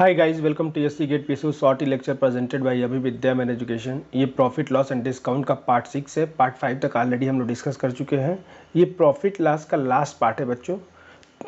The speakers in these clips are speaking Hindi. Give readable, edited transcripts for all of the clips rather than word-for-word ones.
Hi guys, welcome to SC GATE PSU short lecture presented by Abhividya man education. ये प्रॉफिट लॉस एंड डिस्काउंट का पार्ट 6 है। पार्ट 5 तक ऑलरेडी हम लोग डिस्कस कर चुके हैं। ये प्रॉफिट लॉस का लास्ट पार्ट है बच्चों।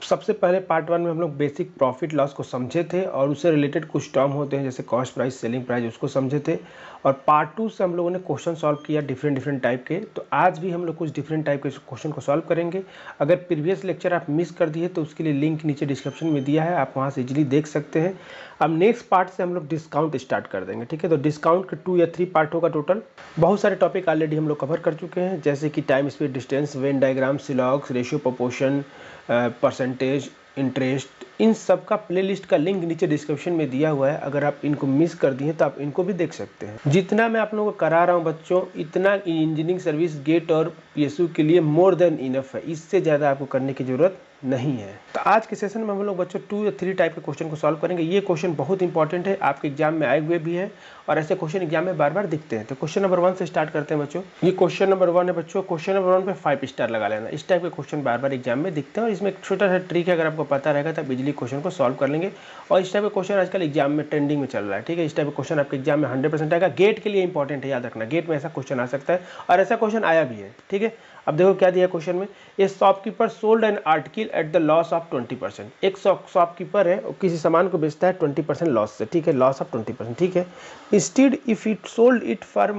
सबसे पहले पार्ट 1 में हम लोग बेसिक प्रॉफिट लॉस को समझे थे और उससे रिलेटेड कुछ टर्म होते हैं जैसे कॉस्ट प्राइस, सेलिंग प्राइस, उसको समझे थे। और पार्ट 2 से हम लोगों ने क्वेश्चन सॉल्व किया डिफरेंट टाइप के। तो आज भी हम लोग कुछ डिफरेंट टाइप के क्वेश्चन को सॉल्व करेंगे। अगर प्रीवियस लेक्चर आप मिस कर दिए तो उसके लिए लिंक नीचे डिस्क्रिप्शन में दिया है, आप वहाँ से इजीली देख सकते हैं। अब नेक्स्ट पार्ट से हम लोग डिस्काउंट स्टार्ट कर देंगे, ठीक है। तो डिस्काउंट के 2 या 3 पार्ट होगा टोटल। बहुत सारे टॉपिक ऑलरेडी हम लोग कवर कर चुके हैं जैसे कि time, speed, distance, Venn diagram, syllogisms, ratio, proportion, percentage, interest, इन सब का प्लेलिस्ट का लिंक नीचे डिस्क्रिप्शन में दिया हुआ है। अगर आप इनको मिस कर दिए तो आप इनको भी देख सकते हैं। जितना मैं आप लोगों को करा रहा हूँ बच्चों, इतना इंजीनियरिंग सर्विस गेट और पीएसयू के लिए मोर देन इनफ है। इससे ज़्यादा आपको करने की जरूरत नहीं है। तो आज के सेशन में हम लोग बच्चों 2 या 3 टाइप के क्वेश्चन को सॉल्व करेंगे। ये क्वेश्चन बहुत इंपॉर्टेंट है, आपके एग्जाम में आए हुए भी है और ऐसे क्वेश्चन एग्जाम में बार बार दिखते हैं। तो क्वेश्चन नंबर 1 से स्टार्ट करते हैं बच्चों। ये क्वेश्चन नंबर 1 है बच्चों। क्वेश्चन नंबर 1 पे 5 स्टार लगा लेना। इस टाइप के क्वेश्चन बार बार एग्जाम में दिखते हैं और इसमें एक छोटा सा ट्रिक है, अगर आपको पता रहेगा तो आप इजीली क्वेश्चन को सॉल्व कर लेंगे। और इस टाइप का क्वेश्चन आजकल एग्जाम में ट्रेंडिंग में चल रहा है, ठीक है। इस टाइप का क्वेश्चन आपके एग्जाम में 100% आएगा। गेट के लिए इंपॉर्टेंट है, याद रखना, गेट में ऐसा क्वेश्चन आ सकता है और ऐसा क्वेश्चन आया भी है, ठीक है। अब देखो क्या दिया क्वेश्चन में, ए shopkeeper sold an article at the loss of 20%। एक शॉपकीपर है, किसी सामान को बेचता है 20% लॉस से, ठीक है, लॉस ऑफ 20%, ठीक है। Instead if it sold it for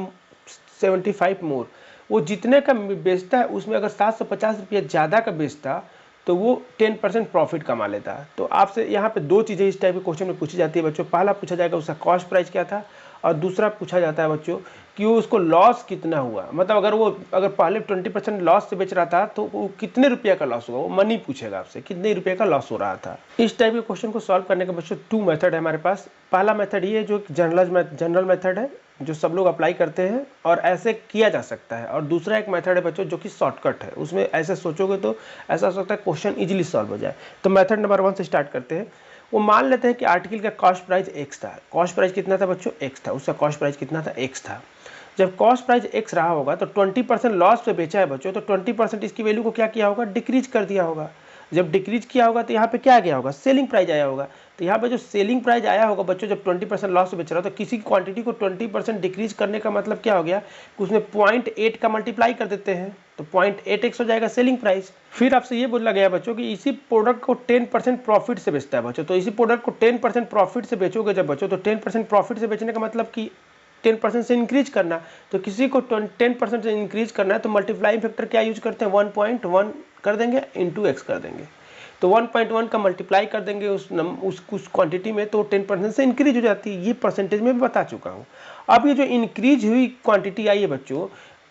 75 मोर, वो जितने का बेचता है उसमें अगर 750 रुपया ज़्यादा का बेचता तो वो 10% प्रॉफिट कमा लेता है। तो आपसे यहाँ पे 2 चीज़ें इस टाइप के क्वेश्चन में पूछी जाती है बच्चों। पहला पूछा जाएगा उसका कॉस्ट प्राइस क्या था और दूसरा पूछा जाता है बच्चों कि वो उसको लॉस कितना हुआ। मतलब अगर पहले 20% लॉस से बेच रहा था तो वो कितने रुपये का लॉस हुआ, वो मनी पूछेगा आपसे, कितने रुपये का लॉस हो रहा था। इस टाइप के क्वेश्चन को सॉल्व करने के बच्चों 2 मेथड है हमारे पास। पहला मेथड ये जो जनरल मेथड है जो सब लोग अप्लाई करते हैं और ऐसे किया जा सकता है, और दूसरा एक मेथड है बच्चों जो कि शॉर्टकट है। उसमें ऐसे सोचोगे तो ऐसा हो सकता है क्वेश्चन इजीली सॉल्व हो जाए। तो मेथड नंबर 1 से स्टार्ट करते हैं। वो मान लेते हैं कि आर्टिकल का कॉस्ट प्राइस एक्स था। कॉस्ट प्राइस कितना था बच्चों? एक्स था। उसका कॉस्ट प्राइस कितना था? एक्स था। जब कॉस्ट प्राइस एक्स रहा होगा तो 20% लॉस पे बेचा है बच्चों, तो 20% इसकी वैल्यू को क्या किया होगा? डिक्रीज कर दिया होगा। जब डिक्रीज किया होगा तो यहाँ पे क्या गया होगा? सेलिंग प्राइस आया होगा। तो यहाँ पे जो सेलिंग प्राइस आया होगा बच्चों, जब 20% लॉस से बेच रहा हो तो किसी क्वांटिटी को 20% डिक्रीज करने का मतलब क्या हो गया कि उसमें 0.8 का मल्टीप्लाई कर देते हैं तो 0.8x हो जाएगा सेलिंग प्राइस। फिर आपसे ये बोला गया बच्चों कि इसी प्रोडक्ट को 10% प्रॉफिट से बेचता है बच्चों। तो इसी प्रोडक्ट को 10% प्रॉफिट से बेचोगे जब बच्चों, तो 10% प्रॉफिट से बेचने का मतलब कि 10% से इंक्रीज करना। तो किसी को 10% से इंक्रीज करना है तो मल्टीप्लाइंग फैक्टर क्या यूज करते हैं? 1.1 कर देंगे इंटू एक्स कर देंगे। तो 1.1 का मल्टीप्लाई कर देंगे उस क्वांटिटी में तो 10% से इंक्रीज हो जाती है। ये परसेंटेज में बता चुका हूँ। अब ये जो इंक्रीज हुई क्वांटिटी आई है बच्चों,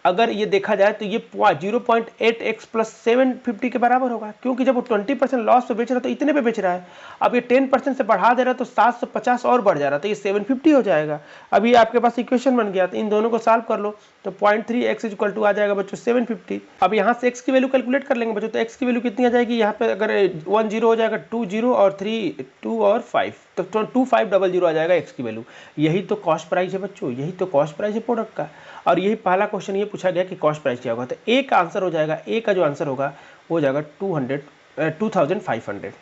अगर ये देखा जाए तो ये 0.8x प्लस 750 के बराबर होगा, क्योंकि जब वो 20% लॉस पे बेच रहा है तो इतने पे बेच रहा है। अब ये 10% से बढ़ा दे रहा है तो 750 और बढ़ जा रहा है तो ये 750 हो जाएगा। अब ये आपके पास इक्वेशन बन गया, तो इन दोनों को सॉल्व कर लो तो 0.3x इक्वल टू आ जाएगा बच्चों 750। अब यहाँ से x की वैल्यू कैलकुलेट कर लेंगे बच्चों, तो x की वैल्यू कितनी आ जाएगी? यहाँ पे अगर 1 0 हो जाएगा, 2 0 और 3 2 और 5, तो 2500 आ जाएगा x की वैल्यू। यही तो कॉस्ट प्राइस है बच्चों, यही तो कॉस्ट प्राइस है प्रोडक्ट का। और यही पहला क्वेश्चन ये पूछा गया कि कॉस्ट प्राइस क्या होगा, तो ए का आंसर हो जाएगा, ए का जो आंसर होगा वो हो जाएगा 2500।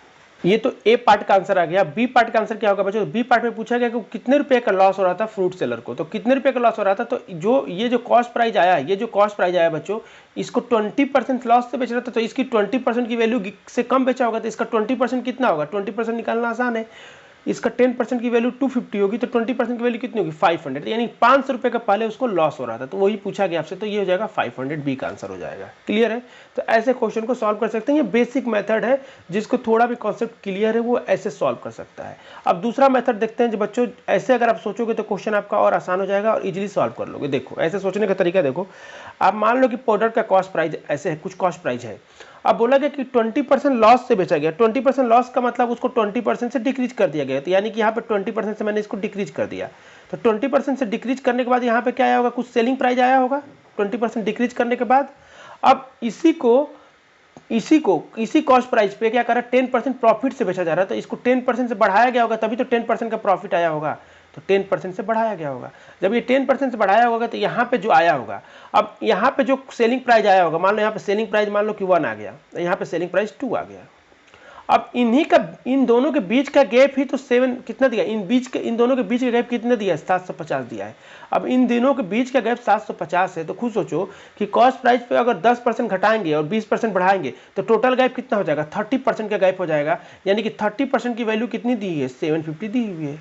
ये तो ए पार्ट का आंसर आ गया। बी पार्ट का आंसर क्या होगा बच्चों? बी पार्ट में पूछा गया कि कितने रुपए का लॉस हो रहा था फ्रूट सेलर को, तो कितने रुपए का लॉस हो रहा था, तो ये जो कॉस्ट प्राइस आया, ये जो कॉस्ट प्राइस आया बच्चों, इसको 20% लॉस से बेच रहा था तो इसकी 20% की वैल्यू से कम बेचा होगा, तो इसका 20% कितना होगा? 20% निकालना आसान है। इसका 10% की वैल्यू 250 होगी तो 20% की वैल्यू कितनी होगी? 500, यानी 500 रुपए का पहले उसको लॉस हो रहा था, तो वही पूछा गया आपसे, तो ये हो जाएगा 500, बी का आंसर हो जाएगा। क्लियर है? तो ऐसे क्वेश्चन को सॉल्व कर सकते हैं। ये बेसिक मेथड है, जिसको थोड़ा भी कॉन्सेप्ट क्लियर है वो ऐसे सॉल्व कर सकता है। अब दूसरा मेथड देखते हैं जो बच्चों, ऐसे अगर आप सोचोगे तो क्वेश्चन आपका और आसान हो जाएगा और इजीली सॉल्व कर लोगे। देखो ऐसे सोचने का तरीका देखो, आप मान लो कि प्रोडक्ट का कॉस्ट प्राइस ऐसे है, कुछ कॉस्ट प्राइस है। अब बोला गया कि 20% लॉस से बेचा गया। 20% लॉस का मतलब उसको 20% से डिक्रीज कर दिया गया, तो यानी कि यहाँ पे 20% से मैंने इसको डिक्रीज कर दिया। तो 20% से डिक्रीज करने के बाद यहाँ पे क्या आया होगा? कुछ सेलिंग प्राइस आया होगा 20% डिक्रीज करने के बाद। अब इसी कॉस्ट प्राइस पे क्या कर रहा है? 10% प्रॉफिट से बेचा जा रहा है, तो इसको 10% से बढ़ाया गया होगा, तभी तो 10% का प्रॉफिट आया होगा। तो 10% से बढ़ाया गया होगा। जब ये 10% से बढ़ाया होगा तो यहाँ पे जो आया होगा, अब यहाँ पे जो सेलिंग प्राइस आया होगा, मान लो यहाँ पे सेलिंग प्राइस मान लो कि 1 आ गया, यहाँ पे सेलिंग प्राइस 2 आ गया। अब इन दोनों के बीच का गैप ही तो 7 कितना दिया, इन दोनों के बीच का गैप कितना दिया है, 750 दिया है। अब इन दोनों के बीच का गैप 750 है, तो खुद सोचो कि कॉस्ट प्राइस पे अगर 10% घटाएंगे और 20% बढ़ाएंगे तो टोटल गैप कितना हो जाएगा, 30% का गैप हो जाएगा। यानी कि 30% की वैल्यू कितनी दी है, 750 दी हुई है।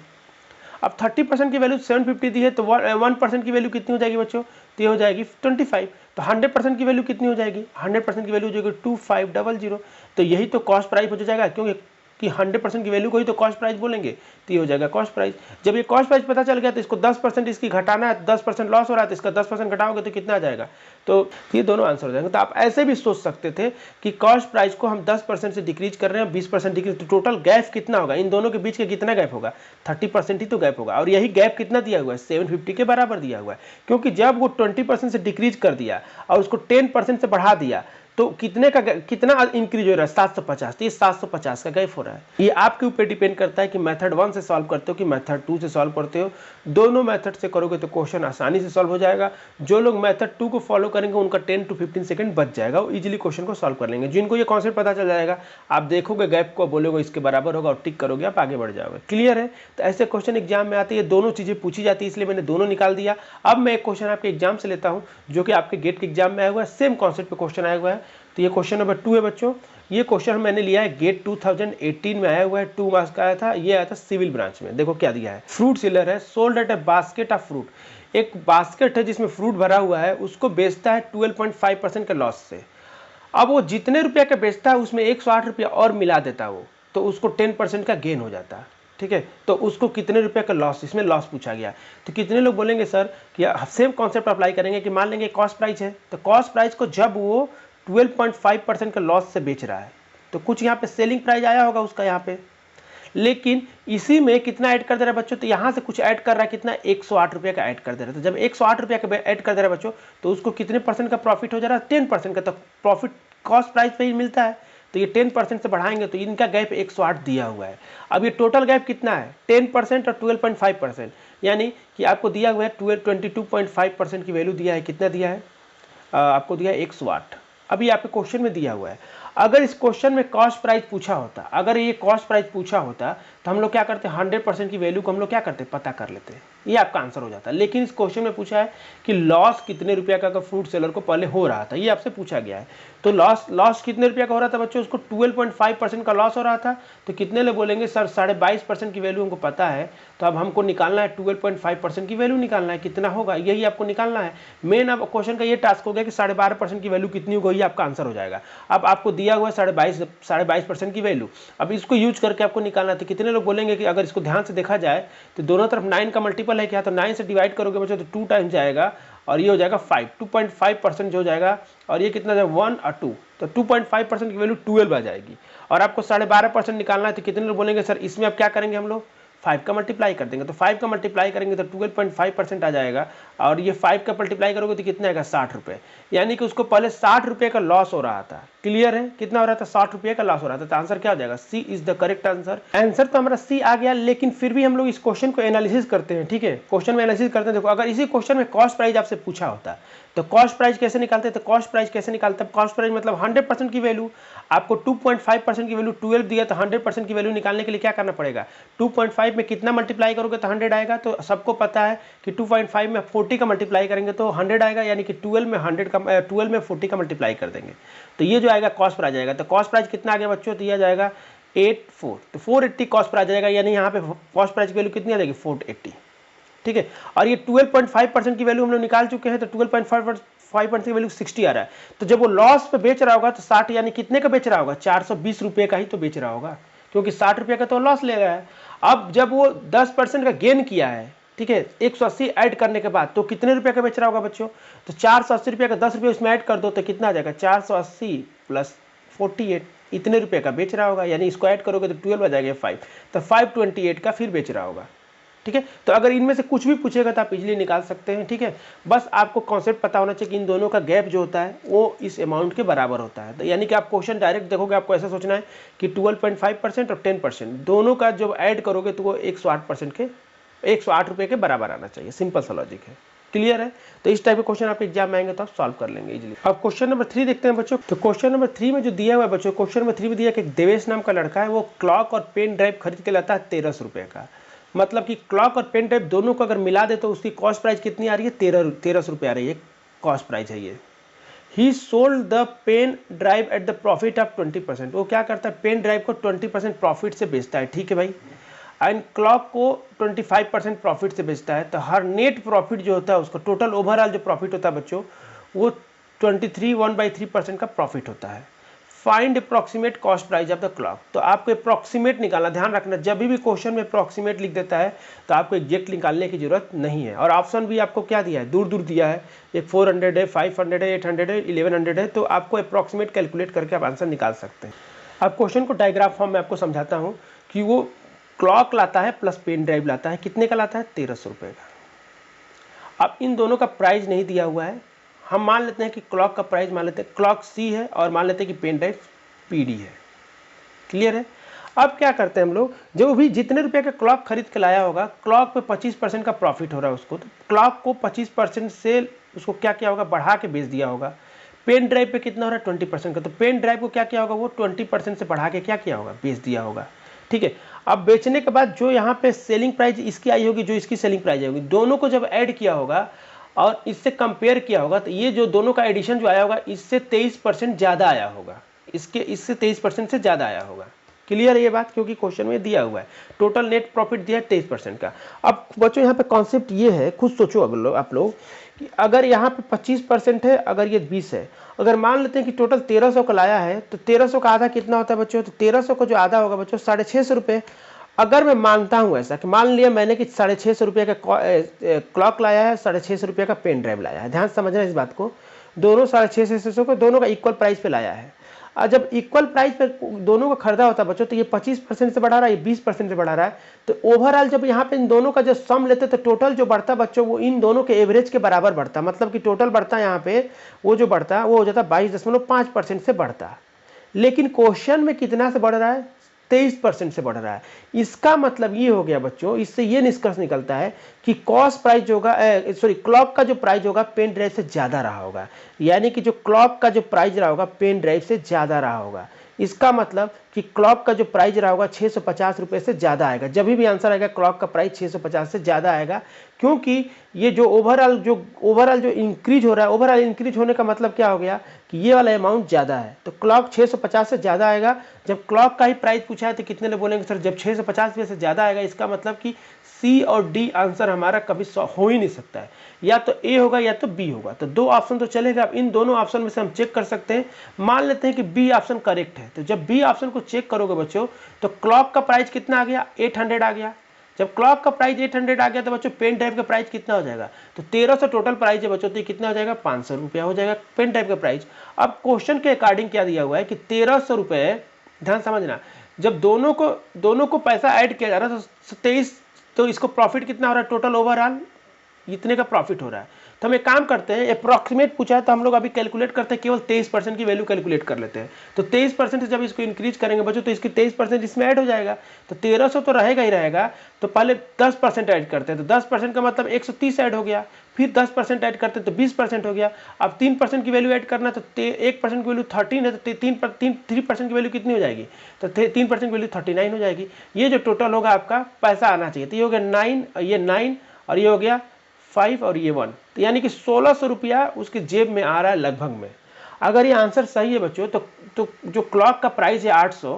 अब 30% की वैल्यू 750 दी है तो 1% की वैल्यू कितनी हो जाएगी बच्चों, तो ये हो जाएगी 25। तो 100% की वैल्यू कितनी हो जाएगी, 100% की वैल्यू हो जाएगी 2500। तो यही तो कॉस्ट प्राइस हो जाएगा, क्योंकि 100% की वैल्यू को ही तो कॉस्ट प्राइस बोलेंगे, तो ये हो जाएगा कॉस्ट प्राइस। जब ये कॉस्ट प्राइस पता चल गया तो इसको 10% इसकी घटाना है, 10% लॉस हो रहा है तो इसका 10% घटाओगे तो कितना आ जाएगा, तो ये दोनों आंसर हो जाएंगे। तो आप ऐसे भी सोच सकते थे कि कॉस्ट प्राइस को हम 10% से डिक्रीज कर रहे हैं, 20% डिक्रीज, तो टोटल गैप कितना होगा, इन दोनों के बीच का कितना गैप होगा, 30% ही तो गैप होगा। और यही गैप कितना दिया हुआ है, 750 के बराबर दिया हुआ है, क्योंकि जब वो 20% से डिक्रीज कर दिया और उसको 10% से बढ़ा दिया तो कितना इंक्रीज हो रहा है, 750। तो ये 750 का गैप हो रहा है। ये आपके ऊपर डिपेंड करता है कि मेथड 1 से सॉल्व करते हो कि मेथड 2 से सॉल्व करते हो। दोनों मेथड से करोगे तो क्वेश्चन आसानी से सॉल्व हो जाएगा। जो लोग मेथड 2 को फॉलो करेंगे उनका 10 to 15 सेकंड बच जाएगा, वो इजीली क्वेश्चन को सॉल्व कर लेंगे। जिनको ये कॉन्सेप्ट पता चल जाएगा, आप देखोगे गैप को, बोलोगे इसके बराबर होगा और टिक करोगे, आप आगे बढ़ जाओगे। क्लियर है? तो ऐसे क्वेश्चन एग्जाम में आते हैं, दोनों चीजें पूछी जाती है, इसलिए मैंने दोनों निकाल दिया। अब मैं एक क्वेश्चन आपके एग्जाम से लेता हूं जो कि आपके गेट के एग्जाम में आया हुआ है, सेम कॉन्सेप्ट पे क्वेश्चन आया हुआ है। तो ये क्वेश्चन नंबर 2 है बच्चों। ये क्वेश्चन मैंने लिया है गेट 2018 में आया हुआ है, 2 मार्क्स का आया था। ये आया था सिविल ब्रांच में। देखो क्या दिया है, फ्रूट सेलर है, sold at a basket of fruit. एक बास्केट है जिसमें फ्रूट भरा हुआ है, उसको बेचता है 12.5% के लॉस से। अब वो जितने रुपया का बेचता है उसमें 108 रुपया और मिला देता है वो, तो उसको 10% का गेन हो जाता है। ठीक है, तो उसको कितने रुपए का लॉस, इसमें लॉस पूछा गया। तो कितने लोग बोलेंगे सर कि सेम कॉन्सेप्ट अप्लाई करेंगे कि मान लेंगे कॉस्ट प्राइस है, तो कॉस्ट प्राइस को जब वो 12.5% का लॉस से बेच रहा है तो कुछ यहाँ पे सेलिंग प्राइस आया होगा उसका यहाँ पे, लेकिन इसी में कितना ऐड कर दे रहा है बच्चों, तो यहाँ से कुछ ऐड कर रहा है, कितना, 108 रुपये का ऐड कर दे रहा है। तो जब 108 रुपये का ऐड कर दे रहा है बच्चों, तो उसको कितने % का प्रॉफिट हो जा रहा है, 10% का। तो प्रॉफिट कॉस्ट प्राइस पे ही मिलता है, तो ये 10% से बढ़ाएंगे तो इनका गैप 108 दिया हुआ है। अब ये टोटल गैप कितना है, 10% और 12.5%, यानी कि आपको दिया हुआ है 22.5% की वैल्यू दिया है। कितना दिया है आपको, दिया है 108। अभी आपके क्वेश्चन में दिया हुआ है। अगर इस क्वेश्चन में कॉस्ट प्राइस पूछा होता, अगर ये कॉस्ट प्राइस पूछा होता तो हम लोग क्या करते, 100% की वैल्यू को हम लोग क्या करते, पता कर लेते, ये आपका आंसर हो जाता। लेकिन इस क्वेश्चन में पूछा है कि लॉस कितने रुपया का फ्रूट सेलर को पहले हो रहा था, ये आपसे पूछा गया है। तो लॉस कितने रुपया का हो रहा था बच्चों, उसको 12.5% का लॉस हो रहा था। तो कितने लोग बोलेंगे सर 22.5% की वैल्यू हमको पता है, तो अब हमको निकालना है 12.5% की वैल्यू निकालना है, कितना होगा यही आपको निकालना है। मेन अब क्वेश्चन का ये टास्क हो गया कि 12.5% की वैल्यू कितनी होगी, ये आपका आंसर हो जाएगा। अब आपको दिया हुआ है 22.5% की वैल्यू, अब इसको यूज करके आपको निकालना है। तो कितने लोग बोलेंगे कि अगर इसको ध्यान से देखा जाए तो दोनों तरफ 9 का मल्टीपल है क्या, तो 9 से डिवाइड करोगे बच्चों तो 2 टाइम्स जाएगा और ये हो जाएगा 5, 2.5% जो हो जाएगा, और ये कितना जाएगा 1 और 2, तो 2.5% की वैल्यू 12 आ जाएगी। और आपको 12.5% निकालना है, तो कितने लोग बोलेंगे सर इसमें अब क्या करेंगे हम लोग, 5 का मल्टीप्लाई कर देंगे। तो 5 का मल्टीप्लाई करेंगे तो 12.5% आ जाएगा, और ये 5 का मल्टीप्लाई करोगे तो कितना आएगा, 60 रुपये। यानी कि उसको पहले 60 रुपये का लॉस हो रहा था। क्लियर है, कितना हो रहा था, 60 रुपये का लॉस हो रहा था। तो आंसर क्या हो जाएगा, C is the correct answer. Answer तो हमारा सी आ गया, लेकिन फिर भी हम लोग इस क्वेश्चन को एनालिसिस करते हैं। ठीक है, क्वेश्चन में एनालिसिस करते हैं। देखो अगर इसी क्वेश्चन में कॉस्ट प्राइस आपसे पूछा होता तो कॉस्ट प्राइस कैसे निकालते हैं, तो कॉस्ट प्राइस कैसे निकालते हैं, कॉस्ट प्राइस मतलब 100% की वैल्यू। आपको 2.5% की वैल्यू 12 दिया, तो 100% की वैल्यू निकालने के लिए क्या करना पड़ेगा, 2.5 में कितना मल्टीप्लाई करोगे तो 100 आएगा। तो सबको पता है कि 2.5 में 40 का मल्टीप्लाई करेंगे तो 100 आएगा, यानी कि 12 में 40 का मल्टीप्लाई कर देंगे तो ये जो आएगा कॉस्ट प्राइस आएगा। तो कॉस्ट प्राइस कितना आ गया बच्चों, तो यह जाएगा 84, तो 480 कॉस्ट प्राइस आ जाएगा। यानी यहाँ पे कॉस्ट प्राइस की वैल्यू कितनी आ जाएगी, 480। ठीक है, और ये 12.5% की वैल्यू हम लोग निकाल चुके हैं, तो 12.5% की वैल्यू 60 आ रहा है। तो जब वो लॉस पे बेच रहा होगा तो 60 यानी कितने का बेच रहा होगा, 420 रुपये का ही तो बेच रहा होगा, क्योंकि 60 रुपये का तो लॉस ले रहा है। अब जब वो 10% का गेन किया है, ठीक है, 180 ऐड करने के बाद, तो कितने रुपये का बेच रहा होगा बच्चों, तो 480 रुपये का 10 रुपये उसमें ऐड कर दो तो कितना आ जाएगा, 480 प्लस 48, इतने रुपये का बेच रहा होगा। यानी इसको ऐड करोगे तो 12 आ जाएगा 5, तो 528 का फिर बेच रहा होगा। ठीक है, तो अगर इनमें से कुछ भी पूछेगा तो आप इजीली निकाल सकते हैं। ठीक है, बस आपको कॉन्सेप्ट पता होना चाहिए कि इन दोनों का गैप जो होता है वो इस अमाउंट के बराबर होता है। तो यानी कि आप क्वेश्चन डायरेक्ट देखोगे, आपको ऐसा सोचना है कि 12.5% और 10% दोनों का जब ऐड करोगे तो वो 108% के 108 रुपये के बराबर आना चाहिए। सिंपल सा लॉजिक है। क्लियर है। तो इस टाइप के क्वेश्चन आपके एग्जाम में आएंगे तो आप सॉल्व कर लेंगे इजीली। अब क्वेश्चन नंबर 3 देखते हैं बच्चों। तो क्वेश्चन नंबर 3 में जो दिया हुआ है बच्चों, क्वेश्चन नंबर 3 में दिया कि देवेश नाम का लड़का है, वो क्लॉक और पेन ड्राइव खरीद के लाता है 1300 रुपये का। मतलब कि क्लॉक और पेन ड्राइव दोनों को अगर मिला दे तो उसकी कॉस्ट प्राइस कितनी आ रही है, 1300 रुपये आ रही है, कॉस्ट प्राइस है ये। He sold the pen drive at the profit of 20%। वो क्या करता है, पेन ड्राइव को 20% प्रॉफिट से बेचता है, ठीक है भाई, एंड क्लॉक को 25% प्रॉफिट से बेचता है। तो हर नेट प्रॉफिट जो होता है उसको, टोटल ओवरऑल जो प्रॉफिट होता है बच्चों, वो 1/3% का प्रॉफिट होता है। Find approximate cost price of the clock. तो आपको अप्रॉक्सीमेट निकालना, ध्यान रखना जब भी क्वेश्चन में अप्रॉक्सीमेट लिख देता है तो आपको एग्जैक्ट निकालने की जरूरत नहीं है। और ऑप्शन भी आपको क्या दिया है, दूर दूर दिया है, एक 400 है, 500 है, 800 है, 1100 है, तो आपको अप्रॉक्सीमेट कैलकुलेट करके आप आंसर निकाल सकते हैं। अब क्वेश्चन को डायग्राफ फॉर्म में आपको समझाता हूँ कि वो क्लॉक लाता है प्लस पेन ड्राइव लाता है, कितने का लाता है, 1300 रुपये का। अब इन दोनों का प्राइस नहीं दिया हुआ है, हम मान लेते हैं कि क्लॉक का प्राइस मान लेते हैं क्लॉक C है और मान लेते हैं कि पेन ड्राइव PD है। क्लियर है। अब क्या करते हैं हम लोग, जो भी जितने रुपए का क्लॉक खरीद के लाया होगा, क्लॉक पे 25% का प्रॉफिट हो रहा है उसको, तो क्लॉक को 25% से उसको क्या किया होगा, बढ़ा के बेच दिया होगा। पेन ड्राइव पे कितना हो रहा है, 20% का, तो पेन ड्राइव को क्या किया होगा, वो 20% से बढ़ा के क्या किया होगा, बेच दिया होगा। ठीक है। अब बेचने के बाद जो यहाँ पे सेलिंग प्राइस इसकी आई होगी, जो इसकी सेलिंग प्राइस आई होगी, दोनों को जब ऐड किया होगा और इससे कंपेयर किया होगा, तो ये जो दोनों का एडिशन जो आया होगा, इससे 23% ज़्यादा आया होगा, इससे 23% से ज़्यादा आया होगा। क्लियर है ये बात, क्योंकि क्वेश्चन में दिया हुआ है टोटल नेट प्रॉफिट दिया है 23% का। अब बच्चों यहाँ पे कॉन्सेप्ट ये है, खुद सोचो अगर आप लोग कि अगर यहाँ पे 25% है, अगर ये 20 है, अगर मान लेते हैं कि टोटल 1300 का लाया है, तो 1300 का आधा कितना होता है बच्चों, तो 1300 का जो आधा होगा बच्चों 650 रुपये। अगर मैं मानता हूँ ऐसा कि मान लिया मैंने कि 650 रुपये का क्लॉक लाया है, 650 रुपये का पेन ड्राइव लाया है, ध्यान समझना इस बात को, दोनों 650 को दोनों का इक्वल प्राइस पे लाया है। और जब इक्वल प्राइस पे दोनों का खरीदा होता है बच्चों, तो ये 25% से बढ़ा रहा है, ये 20% से बढ़ा रहा है, तो ओवरऑल जब यहाँ पे इन दोनों का जो सम लेते तो टोटल जो बढ़ता बच्चों, वो इन दोनों के एवरेज के बराबर बढ़ता, मतलब कि टोटल बढ़ता यहाँ पे वो जो बढ़ता वो हो जाता 22.5% से बढ़ता। लेकिन क्वेश्चन में कितना से बढ़ रहा है, 23% से बढ़ रहा है। इसका मतलब ये हो गया बच्चों, इससे ये निष्कर्ष निकलता है कि कॉस्ट प्राइस होगा, क्लॉक का जो प्राइस होगा पेन ड्राइव से ज़्यादा रहा होगा, यानी कि जो क्लॉक का जो प्राइस रहा होगा पेन ड्राइव से ज़्यादा रहा होगा। इसका मतलब कि क्लॉक का जो प्राइस रहा होगा 650 रुपये से ज़्यादा आएगा। जब भी आंसर आएगा क्लॉक का प्राइस 650 से ज़्यादा आएगा, क्योंकि ये जो ओवरऑल जो इंक्रीज हो रहा है, ओवरऑल इंक्रीज होने का मतलब क्या हो गया कि ये वाला अमाउंट ज़्यादा है, तो क्लॉक 650 से ज़्यादा आएगा। जब क्लॉक का ही प्राइस पूछा है तो कितने लोग बोलेंगे सर जब 650 रुपये से ज़्यादा आएगा, इसका मतलब कि C और D आंसर हमारा कभी हो ही नहीं सकता है, या तो A होगा या तो B होगा। तो दो ऑप्शन तो चलेगा। अब इन दोनों ऑप्शन में से हम चेक कर सकते हैं, मान लेते हैं कि B ऑप्शन करेक्ट है। तो जब B ऑप्शन को चेक करोगे बच्चों, तो क्लॉक का प्राइस कितना आ गया, 800 आ गया। जब क्लॉक का प्राइस 800 आ गया तो बच्चों पेन ड्राइव का प्राइस कितना हो जाएगा, तो 1300 टोटल प्राइस है बच्चों, तो कितना हो जाएगा, 500 रुपया हो जाएगा पेन ड्राइव का प्राइस। अब क्वेश्चन के अकॉर्डिंग क्या दिया हुआ है कि 1300 रुपये, ध्यान समझना, जब दोनों को पैसा ऐड किया जा रहा है तो 23, तो इसको प्रॉफिट कितना हो रहा है, टोटल ओवरऑल इतने का प्रॉफिट हो रहा है। तो हम एक काम करते हैं, अप्रॉक्सीमेट पूछा है तो हम लोग अभी कैलकुलेट करते हैं, केवल 23% की वैल्यू कैलकुलेट कर लेते हैं। तो 23% से जब इसको इंक्रीज करेंगे बच्चों, तो इसकी 23% इसमें ऐड हो जाएगा, तो 1300 तो रहेगा ही रहेगा। तो पहले 10% ऐड करते हैं, तो 10% का मतलब 130 ऐड हो गया, फिर 10% ऐड करते हैं तो 20% हो गया। अब 3% की वैल्यू ऐड करना, तो 1% की वैल्यू 13 है, तो 3% की वैल्यू कितनी हो जाएगी, तो 3% की वैल्यू 39 हो जाएगी। ये जो टोटल होगा आपका पैसा आना चाहिए, तो ये हो गया 9, ये 9 और ये हो गया 5 और ये 1, तो यानी कि 1600 रुपया उसके जेब में आ रहा है लगभग में। अगर ये आंसर सही है बच्चों, तो जो क्लॉक का प्राइस है 800,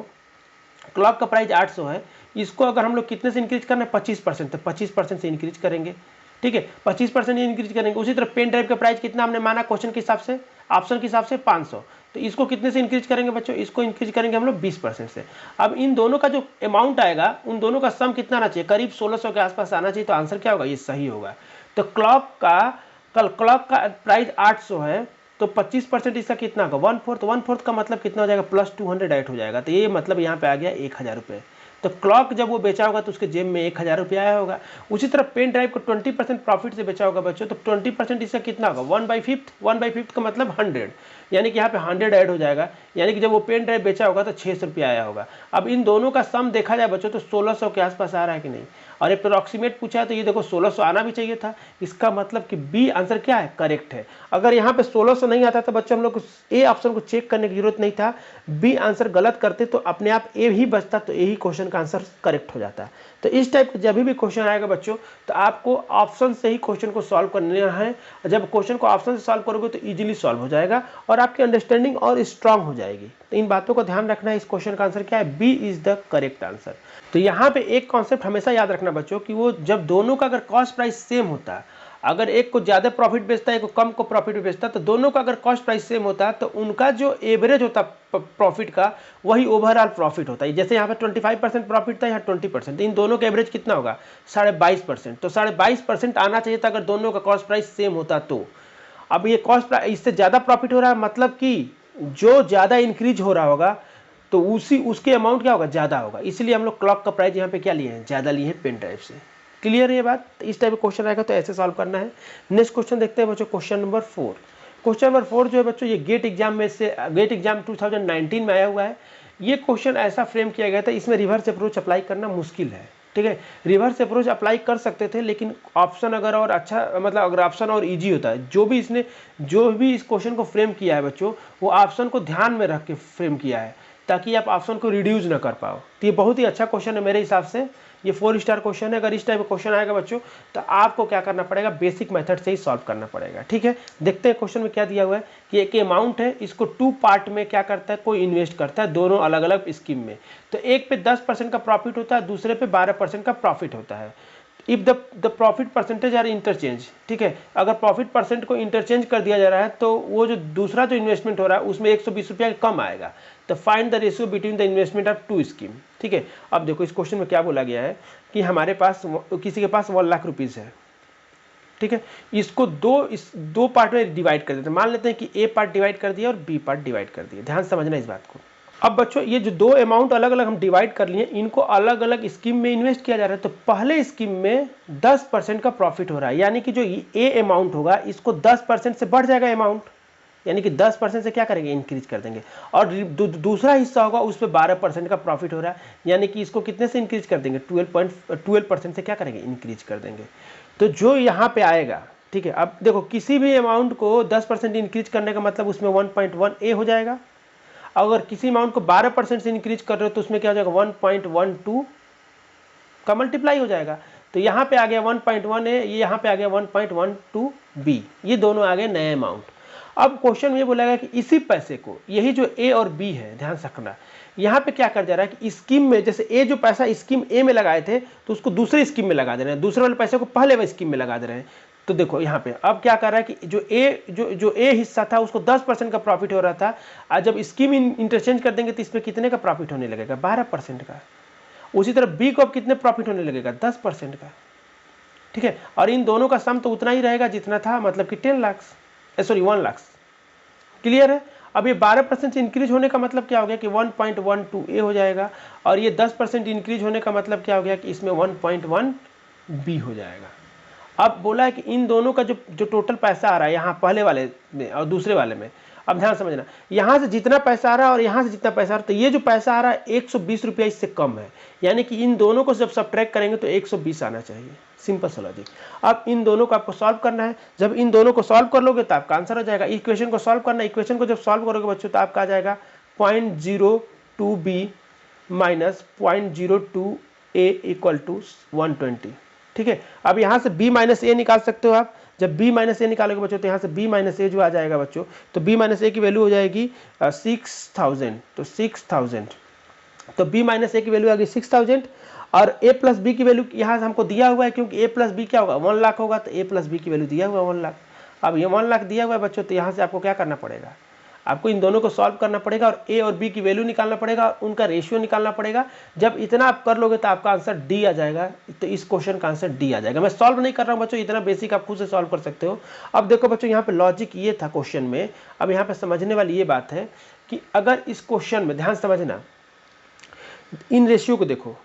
क्लॉक का प्राइस 800 है, इसको अगर हम लोग कितने से इंक्रीज करना है, 25%, तो 25% से इंक्रीज करेंगे। ठीक है, 25% इंक्रीज करेंगे। उसी तरह पेन ड्राइव का प्राइस कितना हमने माना क्वेश्चन के हिसाब से, ऑप्शन के हिसाब से 500, तो इसको कितने से इंक्रीज करेंगे बच्चों, इसको इंक्रीज करेंगे हम लोग 20% से। अब इन दोनों का जो अमाउंट आएगा, उन दोनों का सम कितना आना चाहिए, करीब 1600 के आसपास आना चाहिए। तो आंसर क्या होगा, ये सही होगा। तो क्लॉक का प्राइस 800 है, तो 25% इसका कितना होगा, 1/4 का मतलब कितना हो जाएगा, +200 ऐड हो जाएगा। तो ये मतलब यहाँ पे आ गया 1000 रुपये। तो क्लॉक जब वो बेचा होगा तो उसके जेब में 1000 रुपये आया होगा। उसी तरह पेन ड्राइव को 20% प्रॉफिट से बेचा होगा बच्चों, तो 20% इसका कितना होगा, 1/5 का मतलब 100, यानी कि यहाँ पे 100 ऐड हो जाएगा, यानी कि जब वो पेन ड्राइव बेचा होगा तो 600 रुपये आया होगा। अब इन दोनों का सम देखा जाए बच्चों तो 1600 के आसपास आ रहा है कि नहीं। और अप्रोक्सीमेट पूछा है तो ये देखो 1600 आना भी चाहिए था। इसका मतलब कि बी आंसर क्या है, करेक्ट है। अगर यहाँ पे 1600 नहीं आता तो बच्चों हम लोग को ए ऑप्शन को चेक करने की जरूरत नहीं था, बी आंसर गलत करते तो अपने आप ए ही बचता, तो यही क्वेश्चन का आंसर करेक्ट हो जाता है। तो इस टाइप का जब भी क्वेश्चन आएगा बच्चों तो आपको ऑप्शन से ही क्वेश्चन को सॉल्व करना है। जब क्वेश्चन को ऑप्शन से सॉल्व करोगे तो इजीली सॉल्व हो जाएगा और आपकी अंडरस्टैंडिंग और स्ट्रांग हो जाएगी। तो इन बातों को ध्यान रखना है। इस क्वेश्चन का आंसर क्या है, B is the correct answer. तो यहाँ पे एक कॉन्सेप्ट हमेशा याद रखना बच्चों कि वो जब दोनों का अगर कॉस्ट प्राइस सेम होता है, अगर एक को ज़्यादा प्रॉफिट बेचता है, एक को कम को प्रॉफिट बेचता है, तो दोनों का अगर कॉस्ट प्राइस सेम होता है तो उनका जो एवरेज होता है प्रॉफिट का वही ओवरऑल प्रॉफिट होता है। जैसे यहाँ पे 25% प्रॉफिट था, यहाँ 20%, इन दोनों का एवरेज कितना होगा, 22.5%। तो 22.5% आना चाहिए था अगर दोनों का कॉस्ट प्राइस सेम होता तो। अब ये कॉस्ट प्राइस इससे ज़्यादा प्रॉफिट हो रहा है, मतलब कि जो ज़्यादा इंक्रीज हो रहा होगा तो उसके अमाउंट क्या होगा, ज़्यादा होगा। इसलिए हम लोग क्लॉक का प्राइस यहाँ पे क्या लिए हैं, ज़्यादा लिए हैं पेन ड्राइव से। क्लियर है ये बात। इस टाइप का क्वेश्चन आएगा तो ऐसे सॉल्व करना है। नेक्स्ट क्वेश्चन देखते हैं बच्चों, क्वेश्चन नंबर 4। क्वेश्चन नंबर 4 जो है बच्चों ये गेट एग्जाम में से, गेट एग्जाम 2019 में आया हुआ है। ये क्वेश्चन ऐसा फ्रेम किया गया था, इसमें रिवर्स अप्रोच अप्लाई करना मुश्किल है। ठीक है, रिवर्स अप्रोच अप्लाई कर सकते थे, लेकिन ऑप्शन अगर और अच्छा मतलब अगर ऑप्शन और इजी होता है, जो भी इस क्वेश्चन को फ्रेम किया है बच्चों, वो ऑप्शन को ध्यान में रख के फ्रेम किया है ताकि आप ऑप्शन को रिड्यूस ना कर पाओ। तो ये बहुत ही अच्छा क्वेश्चन है मेरे हिसाब से, ये 4 स्टार क्वेश्चन है। अगर इस टाइप का क्वेश्चन आएगा बच्चों तो आपको क्या करना पड़ेगा, बेसिक मेथड से ही सॉल्व करना पड़ेगा। ठीक है, देखते हैं क्वेश्चन में क्या दिया हुआ है कि एक अमाउंट है, इसको 2 पार्ट में क्या करता है, कोई इन्वेस्ट करता है, दोनों अलग अलग स्कीम में। तो एक पे 10% का प्रॉफिट होता है, दूसरे पे 12% का प्रॉफिट होता है। If the profit percentage are interchange, ठीक है, अगर प्रॉफिट परसेंट को इंटरचेंज कर दिया जा रहा है तो वो जो दूसरा जो इन्वेस्टमेंट हो रहा है उसमें 120 रुपया कम आएगा। तो find the ratio between the investment of 2 scheme. ठीक है, अब देखो इस क्वेश्चन में क्या बोला गया है कि हमारे पास किसी के पास 1 लाख रुपीज़ है। ठीक है, इसको दो पार्ट में डिवाइड कर देते हैं। मान लेते हैं कि ए पार्ट डिवाइड कर दिया और बी पार्ट डिवाइड कर दिया। ध्यान समझना इस बात को। अब बच्चों ये जो 2 अमाउंट अलग अलग हम डिवाइड कर लिए, इनको अलग अलग स्कीम में इन्वेस्ट किया जा रहा है। तो पहले स्कीम में 10% का प्रॉफिट हो रहा है, यानी कि जो ए अमाउंट होगा इसको 10% से बढ़ जाएगा अमाउंट, यानी कि 10% से क्या करेंगे, इंक्रीज कर देंगे। और दूसरा हिस्सा होगा उस पर 12% का प्रॉफिट हो रहा है, यानी कि इसको कितने से इंक्रीज कर देंगे, 12% से क्या करेंगे, इंक्रीज कर देंगे। तो जो यहाँ पे आएगा, ठीक है, अब देखो किसी भी अमाउंट को 10% इंक्रीज करने का मतलब उसमें 1.1 ए हो जाएगा। अगर किसी अमाउंट को 12% से इंक्रीज कर रहे हो तो उसमें क्या हो जाएगा, 1.12 का मल्टीप्लाई हो जाएगा। तो यहाँ पे आ गया 1.1 ए, ये यहाँ पे आ गया 1.12 बी, ये दोनों आ गए नए अमाउंट। अब क्वेश्चन में ये बोला गया कि इसी पैसे को, यही जो ए और बी है, ध्यान रखना, यहाँ पे क्या कर जा रहा है कि स्कीम में, जैसे ए जो पैसा स्कीम ए में लगाए थे तो उसको दूसरे स्कीम में लगा दे रहे हैं, दूसरे वाले पैसे को पहले वाले स्कीम में लगा दे रहे हैं। तो देखो यहाँ पे अब क्या कर रहा है कि जो ए हिस्सा था उसको 10% का प्रॉफिट हो रहा था, आज जब स्कीम इंटरचेंज कर देंगे तो इसमें कितने का प्रॉफिट होने लगेगा, 12% का। उसी तरह बी को अब कितने प्रॉफिट होने लगेगा, 10% का। ठीक है, और इन दोनों का सम तो उतना ही रहेगा जितना था, मतलब कि 1 लाख। क्लियर है। अब ये 12% इंक्रीज होने का मतलब क्या हो गया कि 1.12 ए हो जाएगा, और ये 10% इंक्रीज होने का मतलब क्या हो गया कि इसमें 1.1 बी हो जाएगा। अब बोला है कि इन दोनों का जो टोटल पैसा आ रहा है यहाँ पहले वाले में और दूसरे वाले में, अब ध्यान समझना, यहाँ से जितना पैसा आ रहा है और यहाँ से जितना पैसा आ रहा है, तो ये जो पैसा आ रहा है 120 रुपया इससे कम है, यानी कि इन दोनों को जब सब्ट्रैक्ट करेंगे तो 120 आना चाहिए। सिंपल सा लॉजिक। अब इन दोनों को आपको सॉल्व करना है। जब इन दोनों को सॉल्व कर लोगे तो आपका आंसर हो जाएगा। इक्वेशन को सॉल्व करना है, इक्वेशन को जब सॉल्व करोगे बच्चों तो आपका आ जाएगा 0.02 B minus 0.02 A equal to 120। ठीक है, अब यहाँ से b माइनस ए निकाल सकते हो आप। जब b माइनस ए निकालोगे बच्चों तो यहाँ से b माइनस ए जो आ जाएगा बच्चों, तो b माइनस ए की वैल्यू हो जाएगी 6000। तो 6000, तो b माइनस ए की वैल्यू आ गई 6000, और a प्लस बी की वैल्यू यहाँ से हमको दिया हुआ है, क्योंकि a प्लस बी क्या होगा, 1 लाख होगा, तो a प्लस बी की वैल्यू दिया हुआ है 1 लाख। अब ये 1 लाख दिया हुआ है बच्चों, तो यहाँ से आपको क्या करना पड़ेगा, आपको इन दोनों को सॉल्व करना पड़ेगा और a और b की वैल्यू निकालना पड़ेगा, उनका रेशियो निकालना पड़ेगा। जब इतना आप कर लोगे तो आपका आंसर डी आ जाएगा। तो इस क्वेश्चन का आंसर डी आ जाएगा। मैं सॉल्व नहीं कर रहा हूँ बच्चों, इतना बेसिक आप खुद से सॉल्व कर सकते हो। अब देखो बच्चों यहाँ पे लॉजिक ये था क्वेश्चन में। अब यहाँ पे समझने वाली ये बात है कि अगर इस क्वेश्चन में ध्यान समझना, इन रेशियो को देखो,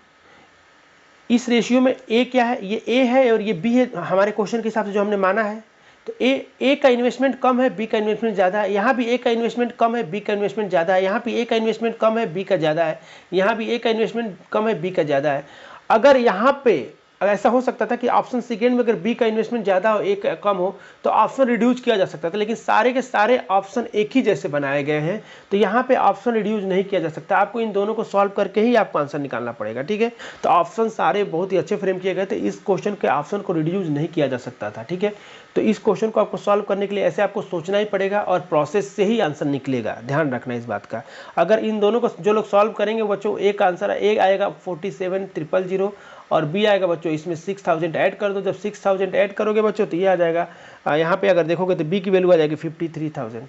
इस रेशियो में ए क्या है, ये ए है और ये बी है, हमारे क्वेश्चन के हिसाब से जो हमने माना है। तो ए का इन्वेस्टमेंट कम है, बी का इन्वेस्टमेंट ज़्यादा है। यहाँ भी ए का इन्वेस्टमेंट कम है, बी का इन्वेस्टमेंट ज़्यादा है। यहाँ भी ए का इन्वेस्टमेंट कम है, बी का ज़्यादा है। यहाँ भी ए का इन्वेस्टमेंट कम है, बी का ज़्यादा है। अगर यहाँ पे अगर ऐसा हो सकता था कि ऑप्शन सेकेंड में अगर बी का इन्वेस्टमेंट ज़्यादा हो, ए का कम हो, तो ऑप्शन रिड्यूस किया जा सकता था, लेकिन सारे के सारे ऑप्शन एक ही जैसे बनाए गए हैं, तो यहाँ पे ऑप्शन रिड्यूस नहीं किया जा सकता। आपको इन दोनों को सॉल्व करके ही आपको आंसर निकालना पड़ेगा, ठीक है। तो ऑप्शन सारे बहुत ही अच्छे फ्रेम किए गए थे, इस क्वेश्चन के ऑप्शन को रिड्यूस नहीं किया जा सकता था, ठीक है। तो इस क्वेश्चन को आपको सॉल्व करने के लिए ऐसे आपको सोचना ही पड़ेगा और प्रोसेस से ही आंसर निकलेगा, ध्यान रखना इस बात का। अगर इन दोनों को जो लोग सॉल्व करेंगे बच्चों, एक आंसर एक आएगा 47,000 और बी आएगा बच्चों इसमें 6000 ऐड कर दो। जब 6000 ऐड करोगे बच्चों तो ये आ जाएगा, यहाँ पे अगर देखोगे तो बी की वैल्यू आ जाएगी 53,000,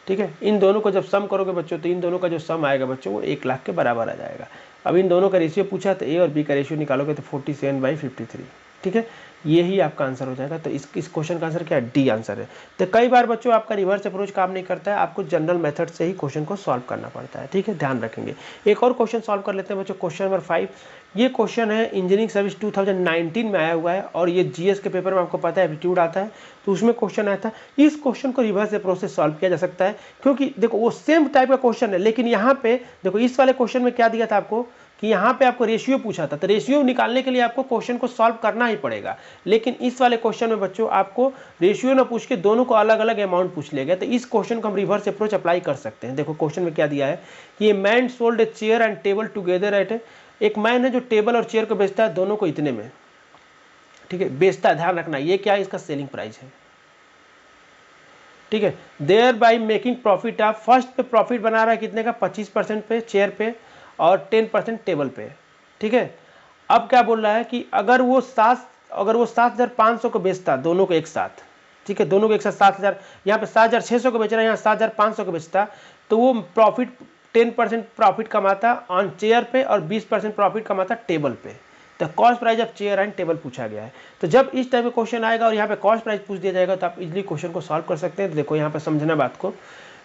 ठीक है। इन दोनों को जब सम करोगे बच्चों तो इन दोनों का जो सम आएगा बच्चों वो 1 लाख के बराबर आ जाएगा। अब इन दोनों का रेशियो पूछा तो ए और बी का रेशियो निकालोगे तो 47/53, ठीक है। यही आपका आंसर हो जाएगा। तो इस क्वेश्चन का आंसर क्या है, डी आंसर है। तो कई बार बच्चों आपका रिवर्स अप्रोच काम नहीं करता है, आपको जनरल मेथड से ही क्वेश्चन को सॉल्व करना पड़ता है, ठीक है, ध्यान रखेंगे। एक और क्वेश्चन सॉल्व कर लेते हैं बच्चों, क्वेश्चन नंबर 5। ये क्वेश्चन है इंजीनियरिंग सर्विस 2019 में आया हुआ है और ये जीएस के पेपर में आपको पता है एप्टीट्यूड आता है, तो उसमें क्वेश्चन आया था। इस क्वेश्चन को रिवर्स अप्रोच से सॉल्व किया जा सकता है, क्योंकि देखो वो सेम टाइप का क्वेश्चन है, लेकिन यहाँ पे देखो इस वाले क्वेश्चन में क्या दिया था आपको कि यहाँ पे आपको रेशियो पूछा था, तो रेशियो निकालने के लिए आपको क्वेश्चन को सॉल्व करना ही पड़ेगा। लेकिन इस वाले क्वेश्चन में बच्चों आपको रेशियो ना पूछ के दोनों को अलग अलग अमाउंट पूछ लेगा, तो इस क्वेश्चन को हम रिवर्स अप्रोच अप्लाई कर सकते हैं। देखो क्वेश्चन में क्या दिया है कि ये man sold a chair and table together at, एक मैन है जो टेबल और चेयर को बेचता है दोनों को इतने में, ठीक है, बेचता है, ध्यान रखना ये क्या है, इसका सेलिंग प्राइस है, ठीक है। देयर बाई मेकिंग प्रॉफिट, आप फर्स्ट पे प्रॉफिट बना रहा है कितने का, 25% पे चेयर पे और 10% टेबल पे, ठीक है। अब क्या बोल रहा है कि अगर वो 7,500 को बेचता दोनों को एक साथ, ठीक है, दोनों को एक साथ 7,000, यहाँ पे 7,600 को बेच रहा है, यहाँ 7,500 को बेचता, तो वो प्रॉफिट 10% प्रॉफिट कमाता ऑन चेयर पे और 20% प्रॉफिट कमाता टेबल पे। तो cost price of chair and table पूछा गया है। तो जब इस टाइप का क्वेश्चन आएगा और यहाँ पे कॉस्ट प्राइस पूछ दिया जाएगा तो आप इजीली क्वेश्चन को सॉल्व कर सकते हैं। तो देखो यहाँ पे समझना बात को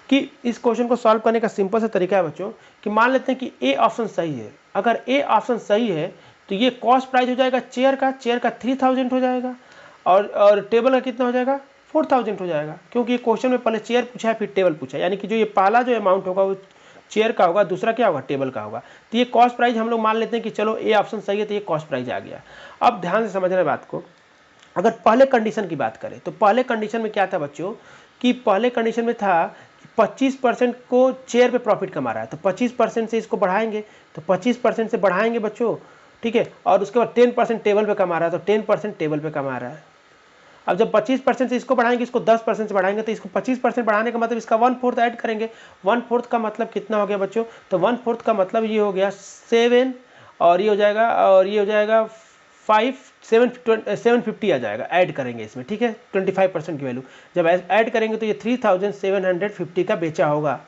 कि इस क्वेश्चन को सॉल्व करने का सिंपल सा तरीका है बच्चों कि मान लेते हैं कि ए ऑप्शन सही है। अगर ए ऑप्शन सही है तो ये कॉस्ट प्राइस हो जाएगा चेयर का 3000 हो जाएगा और टेबल का कितना हो जाएगा 4000 हो जाएगा, क्योंकि ये क्वेश्चन में पहले चेयर पूछा है फिर टेबल पूछा है, यानी कि जो ये पहला जो अमाउंट होगा वो चेयर का होगा, दूसरा क्या होगा टेबल का होगा। तो ये कॉस्ट प्राइस हम लोग मान लेते हैं कि चलो ए ऑप्शन सही है तो ये कॉस्ट प्राइस आ गया। अब ध्यान से समझना बात को, अगर पहले कंडीशन की बात करें तो पहले कंडीशन में क्या था बच्चों कि पहले कंडीशन में था 25% को चेयर पे प्रॉफिट कमा रहा है, तो 25% से इसको बढ़ाएंगे, तो 25% से बढ़ाएंगे बच्चों, ठीक है, और उसके बाद 10% टेबल पे कमा रहा है, तो 10% टेबल पे कमा रहा है। अब जब 25% से इसको बढ़ाएंगे, इसको 10% से बढ़ाएंगे, तो इसको 25% बढ़ाने का मतलब इसका 1/4 ऐड करेंगे। 1/4 का मतलब कितना हो गया बच्चों, तो 1/4 का मतलब ये हो गया 7 और ये हो जाएगा 750 आ जाएगा, ऐड करेंगे इसमें, ठीक है, 25% की वैल्यू जब ऐड करेंगे तो ये 3750 का बेचा होगा।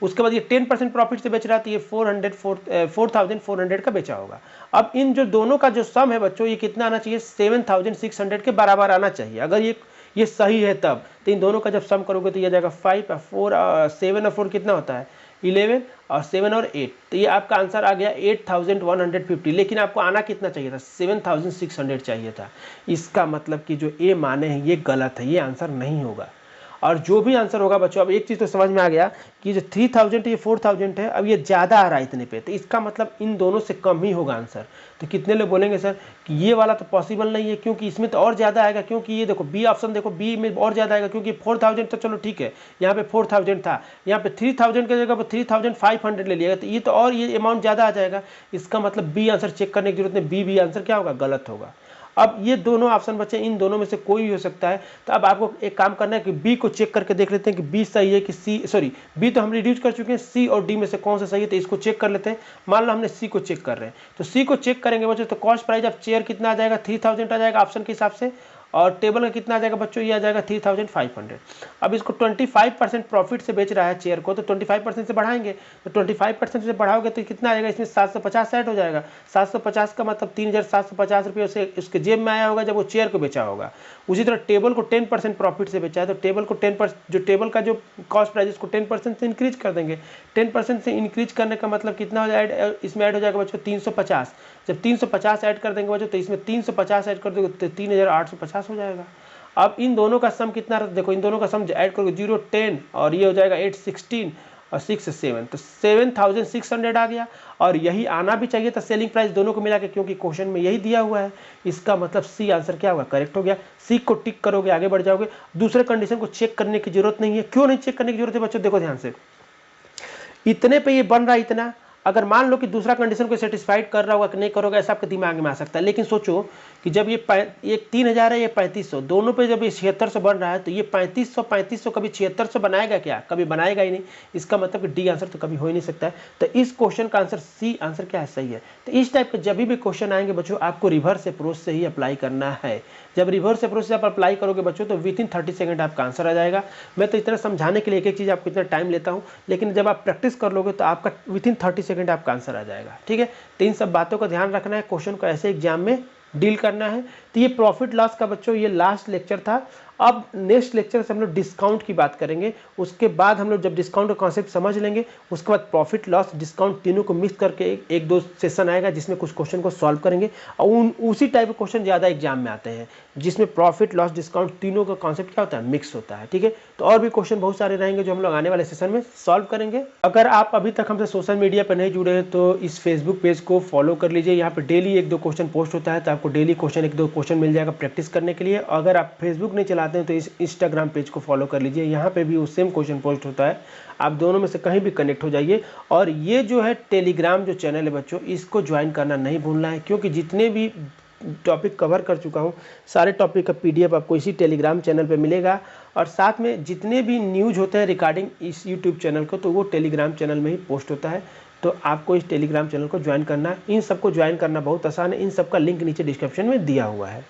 उसके बाद ये 10% प्रॉफिट से बेच रहा है तो ये 4400 का बेचा होगा। अब इन जो दोनों का जो सम है बच्चों ये कितना आना चाहिए, 7600 के बराबर आना चाहिए। अगर ये सही है तब तो इन दोनों का जब सम करोगे तो ये जाएगा 5 और 4 7 और 4 कितना होता है 11 और 7 और 8, तो ये आपका आंसर आ गया 8150। लेकिन आपको आना कितना चाहिए था 7600 चाहिए था। इसका मतलब कि जो ए माने हैं ये गलत है, ये आंसर नहीं होगा। और जो भी आंसर होगा बच्चों, अब एक चीज़ तो समझ में आ गया कि जो 3000 ये 4000 है, अब ये ज़्यादा आ रहा है इतने पे, तो इसका मतलब इन दोनों से कम ही होगा आंसर। तो कितने लोग बोलेंगे सर कि ये वाला तो पॉसिबल नहीं है क्योंकि इसमें तो और ज़्यादा आएगा, क्योंकि ये देखो बी ऑप्शन देखो बी में और ज़्यादा आएगा, क्योंकि 4000 तो चलो ठीक है, यहाँ पे 4000 था, यहाँ पे 3000 की जगह पर 3500 ले लिएगा, तो ये तो और ये अमाउंट ज़्यादा आ जाएगा। इसका मतलब बी आंसर चेक करने की जरूरत नहीं, बी आंसर क्या होगा गलत होगा। अब ये दोनों ऑप्शन बचे, इन दोनों में से कोई भी हो सकता है। तो अब आपको एक काम करना है कि बी को चेक करके देख लेते हैं कि बी सही है कि सी, सॉरी बी तो हम रिड्यूस कर चुके हैं, सी और डी में से कौन सा सही है, तो इसको चेक कर लेते हैं। मान लो हमने सी को चेक कर रहे हैं, तो सी को चेक करेंगे बच्चों तो कॉस्ट प्राइस ऑफ चेयर कितना आ जाएगा 3000 आ जाएगा ऑप्शन के हिसाब से, और टेबल का कितना आ जाएगा बच्चों, ये आ जाएगा 3500। अब इसको 25% प्रॉफिट से बेच रहा है चेयर को, तो 25% से बढ़ाएंगे, तो 25% से बढ़ाओगे तो कितना आएगा, इसमें 750 ऐड हो जाएगा। 750 का मतलब 3750 रुपये उसे उसके जेब में आया होगा जब वो चेयर को बेचा होगा। उसी तरह टेबल को 10% प्रॉफिट से बेचा है, तो टेबल को 10% जो टेबल का जो कॉस्ट प्राइस इसको 10% से इंक्रीज कर देंगे। 10% से इंक्रीज करने का मतलब कितना हो जाएगा, इसमें ऐड हो जाएगा बच्चों 350। जब 350 ऐड कर देंगे बच्चों तो इसमें 350 ऐड कर दोगे तो 3850 हो जाएगा। अब इन दोनों का सम कितना, देखो इन दोनों का सम ऐड करोगे 0 10 और ये हो जाएगा 8 16 और 6 से 7, तो 7600 आ गया। और यही आना भी चाहिए था सेलिंग प्राइस दोनों को मिला के, क्योंकि क्वेश्चन में यही दिया हुआ है। इसका मतलब सी आंसर क्या होगा, करेक्ट हो गया। सी को टिक करोगे आगे बढ़ जाओगे। दूसरे कंडीशन को चेक करने की जरूरत नहीं है। क्यों नहीं चेक करने की जरूरत है बच्चों, देखो ध्यान से, इतने पे ये बन रहा है इतना, अगर मान लो कि दूसरा कंडीशन को सेटिस्फाइड कर रहा होगा कि नहीं करोगे, ऐसा आपके दिमाग में आ सकता है। लेकिन सोचो कि जब ये 3000 है, ये 3500, दोनों पे जब ये 7600 बन रहा है, तो ये 3500 कभी 7600 बनाएगा क्या, कभी बनाएगा ही नहीं। इसका मतलब कि डी आंसर तो कभी हो ही नहीं सकता है। तो इस क्वेश्चन का आंसर सी आंसर क्या है, सही है। तो इस टाइप के जब भी क्वेश्चन आएंगे बच्चों, आपको रिवर्स अप्रोच से ही अप्लाई करना है। जब रिवर्स अप्रोच से आप अप्लाई करोगे बच्चों, तो विद इन 30 सेकंड आपका आंसर आ जाएगा। मैं तो इतना समझाने के लिए एक एक चीज़ आपको इतना टाइम लेता हूँ, लेकिन जब आप प्रैक्टिस कर लोगे तो आपका विद इन 30 सेकंड आपका आंसर आ जाएगा। ठीक है, तो इन सब बातों का ध्यान रखना है, क्वेश्चन को ऐसे एग्जाम में डील करना है। तो ये प्रॉफिट लॉस का बच्चों ये लास्ट लेक्चर था। अब नेक्स्ट लेक्चर से हम लोग डिस्काउंट की बात करेंगे। उसके बाद हम लोग जब डिस्काउंट का कॉन्सेप्ट समझ लेंगे, उसके बाद प्रॉफिट लॉस डिस्काउंट तीनों को मिक्स करके एक दो सेशन आएगा जिसमें कुछ क्वेश्चन को सॉल्व करेंगे। और उसी टाइप के क्वेश्चन ज़्यादा एग्जाम में आते हैं, जिसमें प्रॉफिट लॉस डिस्काउंट तीनों का कॉन्सेप्ट क्या होता है, मिक्स होता है। ठीक है, तो और भी क्वेश्चन बहुत सारे रहेंगे जो हम लोग आने वाले सेशन में सॉल्व करेंगे। अगर आप अभी तक हमसे सोशल मीडिया पर नहीं जुड़े हैं तो इस फेसबुक पेज को फॉलो कर लीजिए। यहाँ पर डेली एक दो क्वेश्चन पोस्ट होता है, तो आपको डेली एक दो क्वेश्चन मिल जाएगा प्रैक्टिस करने के लिए। अगर आप फेसबुक नहीं चलाते हैं तो इस इंस्टाग्राम पेज को फॉलो कर लीजिए, यहाँ पे भी वो सेम क्वेश्चन पोस्ट होता है। आप दोनों में से कहीं भी कनेक्ट हो जाइए। और ये जो है टेलीग्राम जो चैनल है बच्चों, इसको ज्वाइन करना नहीं भूलना है, क्योंकि जितने भी टॉपिक कवर कर चुका हूँ सारे टॉपिक का PDF आपको इसी टेलीग्राम चैनल पे मिलेगा। और साथ में जितने भी न्यूज़ होते हैं रिगार्डिंग इस यूट्यूब चैनल को, तो वो टेलीग्राम चैनल में ही पोस्ट होता है। तो आपको इस टेलीग्राम चैनल को ज्वाइन करना है। इन सबको ज्वाइन करना बहुत आसान है, इन सबका लिंक नीचे डिस्क्रिप्शन में दिया हुआ है।